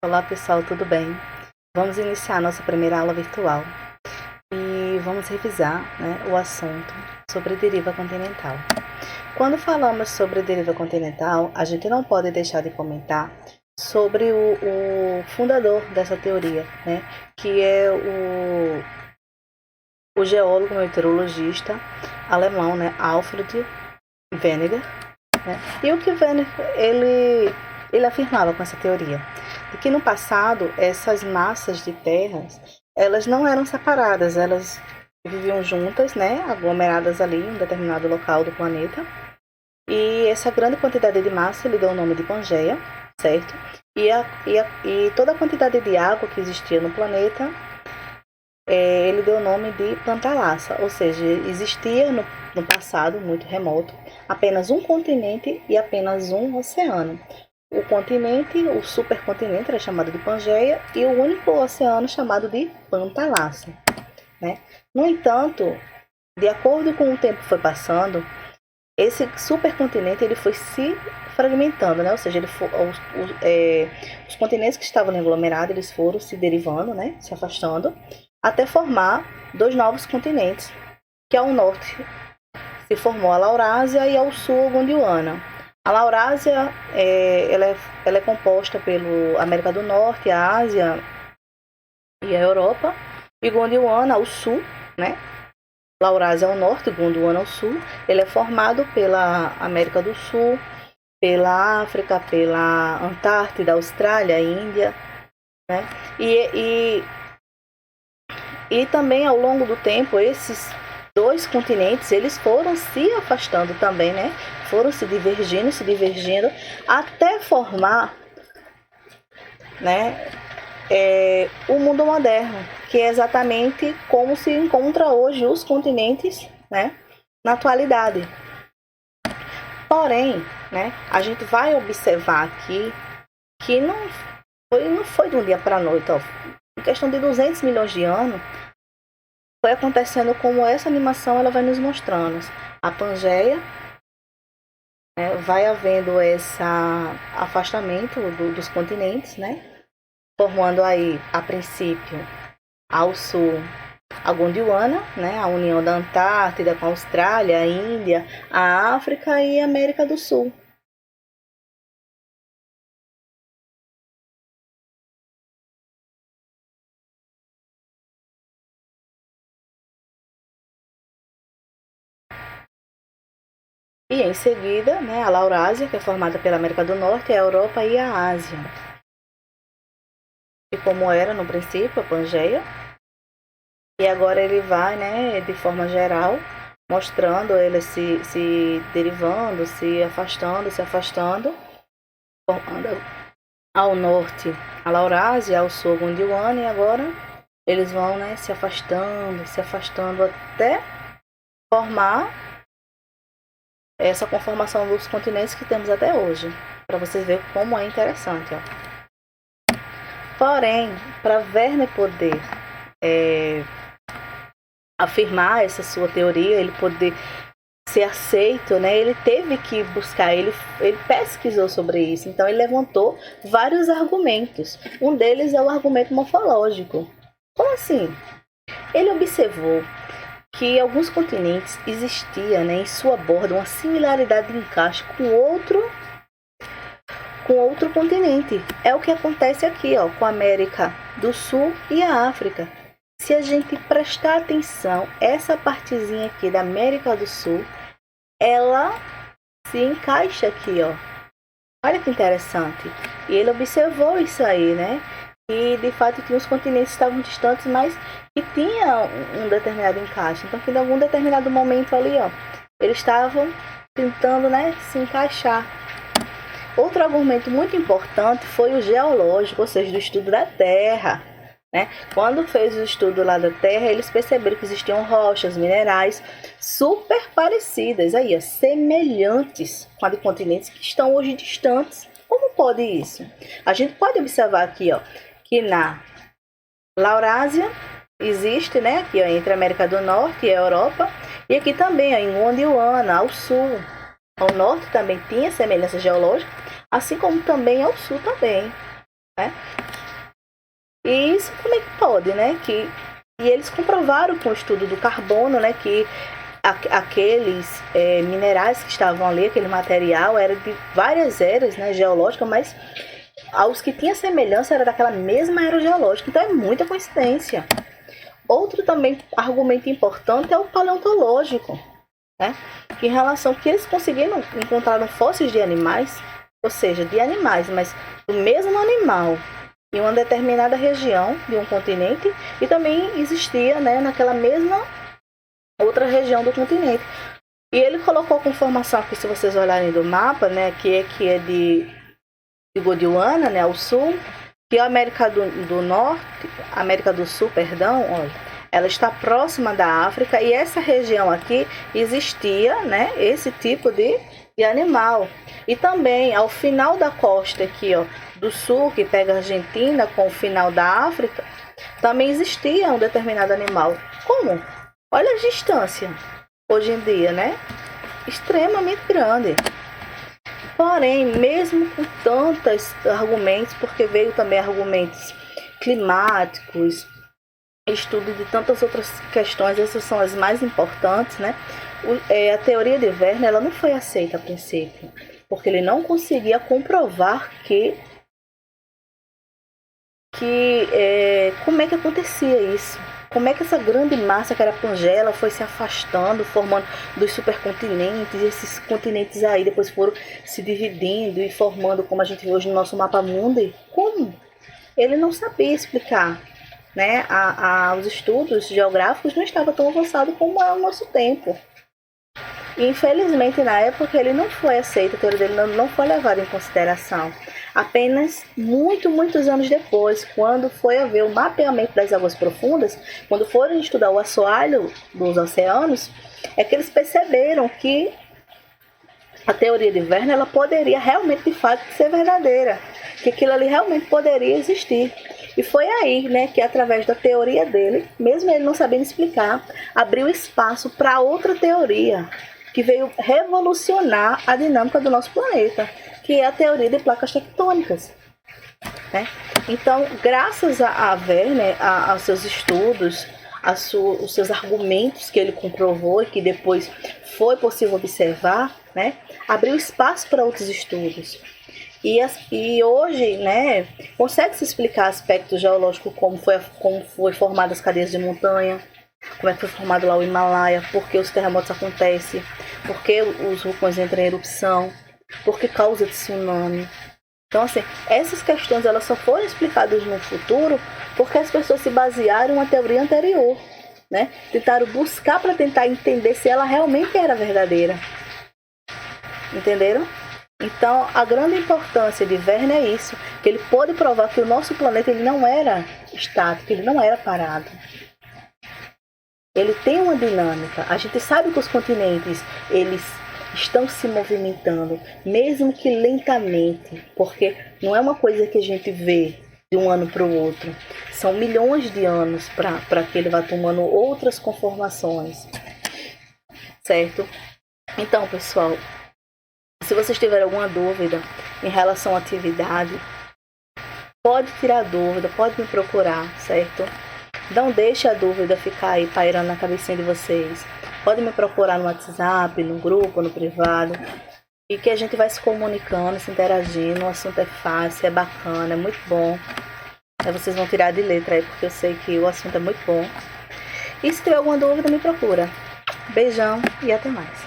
Olá pessoal, tudo bem? Vamos iniciar a nossa primeira aula virtual e vamos revisar, o assunto sobre deriva continental. Quando falamos sobre deriva continental, a gente não pode deixar de comentar sobre o fundador dessa teoria, que é o geólogo meteorologista alemão, Alfred Wegener. E o que Wegener ele afirmava com essa teoria? De que no passado essas massas de terras elas não eram separadas, elas viviam juntas, aglomeradas ali em um determinado local do planeta. E essa grande quantidade de massa ele deu o nome de Pangeia, certo? E toda a quantidade de água que existia no planeta ele deu o nome de Pantalassa, ou seja, existia no passado muito remoto apenas um continente e apenas um oceano. O continente, o supercontinente, era chamado de Pangeia, e o único oceano chamado de Pantalassa. No entanto, de acordo com o tempo foi passando, esse supercontinente ele foi se fragmentando, ou seja, os continentes que estavam aglomerados eles foram se derivando, se afastando, até formar dois novos continentes, que ao norte se formou a Laurásia e ao sul a Gondwana. A Laurásia ela é composta pela América do Norte, a Ásia e a Europa, e Gondwana ao sul, Laurásia ao norte, Gondwana ao sul, ele é formado pela América do Sul, pela África, pela Antártida, Austrália, Índia, E também ao longo do tempo esses dois continentes eles foram se afastando também, foram se divergindo até formar, o mundo moderno, que é exatamente como se encontra hoje os continentes, na atualidade. Porém, a gente vai observar aqui que não foi de um dia para a noite, em questão de 200 milhões de anos, foi acontecendo como essa animação ela vai nos mostrando. A Pangeia, vai havendo esse afastamento dos continentes, formando aí, a princípio, ao sul, a Gondwana, a união da Antártida com a Austrália, a Índia, a África e a América do Sul. E em seguida, a Laurásia, que é formada pela América do Norte, a Europa e a Ásia. E como era no princípio, a Pangeia. E agora ele vai, de forma geral, mostrando ele se derivando, se afastando, formando ao norte a Laurásia, ao sul a Gondwana, e agora eles vão se afastando até formar essa conformação dos continentes que temos até hoje, para vocês verem como é interessante. Porém, para Wegener poder afirmar essa sua teoria, ele poder ser aceito, ele teve que buscar, ele pesquisou sobre isso, então ele levantou vários argumentos. Um deles é o argumento morfológico. Como assim? Ele observou que alguns continentes existia em sua borda uma similaridade de encaixe com outro continente. É o que acontece aqui, com a América do Sul e a África. Se a gente prestar atenção, essa partezinha aqui da América do Sul, ela se encaixa aqui, Olha que interessante. E ele observou isso aí, E de fato que os continentes estavam distantes, mas que tinha um determinado encaixe. Então, que em algum determinado momento ali, eles estavam tentando, se encaixar. Outro argumento muito importante foi o geológico, ou seja, do estudo da Terra. Quando fez o estudo lá da Terra, eles perceberam que existiam rochas, minerais super parecidas, aí, semelhantes com a de continentes que estão hoje distantes. Como pode isso? A gente pode observar aqui, que na Laurásia existe, aqui entre a América do Norte e a Europa, e aqui também em Gondwana, ao sul. Ao norte também tinha semelhança geológica, assim como também ao sul também, E isso como é que pode, né? E eles comprovaram com o estudo do carbono, né, que aqueles minerais que estavam ali, aquele material, era de várias eras, né, geológicas, mas aos que tinha semelhança era daquela mesma era geológica. Então é muita coincidência. Outro também argumento importante é o paleontológico, né? Em relação que eles conseguiram encontrar fósseis de animais, ou seja, de animais, mas do mesmo animal, em uma determinada região de um continente, e também existia, né, naquela mesma outra região do continente. E ele colocou com informação aqui, se vocês olharem do mapa, né, que é de Gondwana, né, ao sul, que a América do Norte, América do Sul, perdão, olha, ela está próxima da África, e essa região aqui existia, né, esse tipo de animal. E também ao final da costa aqui, ó, do sul, que pega a Argentina com o final da África, também existia um determinado animal. Como? Olha a distância hoje em dia, né? Extremamente grande. Porém, mesmo com tantos argumentos, porque veio também argumentos climáticos, estudo de tantas outras questões, essas são as mais importantes, né? A teoria de Werner, ela não foi aceita a princípio, porque ele não conseguia comprovar como é que acontecia isso. Como é que essa grande massa que era a Pangeia foi se afastando, formando dos supercontinentes, e esses continentes aí depois foram se dividindo e formando, como a gente vê hoje no nosso mapa mundi? Como? Ele não sabia explicar, né? Os estudos geográficos não estavam tão avançados como é o nosso tempo. E, infelizmente, na época, ele não foi aceito, a teoria dele não foi levada em consideração. Apenas muitos anos depois, quando foi haver o mapeamento das águas profundas, quando foram estudar o assoalho dos oceanos, é que eles perceberam que a teoria de Werner ela poderia realmente, de fato, ser verdadeira, que aquilo ali realmente poderia existir. E foi aí, né, que através da teoria dele, mesmo ele não sabendo explicar, abriu espaço para outra teoria, que veio revolucionar a dinâmica do nosso planeta, que é a teoria de placas tectônicas, né? Então, graças a Werner, aos seus estudos, os seus argumentos que ele comprovou e que depois foi possível observar, né, abriu espaço para outros estudos. E hoje, né, consegue-se explicar aspectos geológicos, como foi formada as cadeias de montanha, como é que foi formado lá o Himalaia, por que os terremotos acontecem, por que os vulcões entram em erupção, por que causa tsunami. Então, assim, essas questões elas só foram explicadas no futuro porque as pessoas se basearam em uma teoria anterior, né? Tentaram buscar para tentar entender se ela realmente era verdadeira. Entenderam? Então, a grande importância de Werner é isso, que ele pôde provar que o nosso planeta ele não era estático, ele não era parado. Ele tem uma dinâmica. A gente sabe que os continentes, eles estão se movimentando, mesmo que lentamente, porque não é uma coisa que a gente vê de um ano para o outro. São milhões de anos para que ele vá tomando outras conformações, certo? Então, pessoal, se vocês tiverem alguma dúvida em relação à atividade, pode tirar dúvida, pode me procurar, certo? Não deixe a dúvida ficar aí pairando na cabecinha de vocês. Pode me procurar no WhatsApp, no grupo, no privado. E que a gente vai se comunicando, se interagindo. O assunto é fácil, é bacana, é muito bom. Aí vocês vão tirar de letra aí, porque eu sei que o assunto é muito bom. E se tiver alguma dúvida, me procura. Beijão e até mais.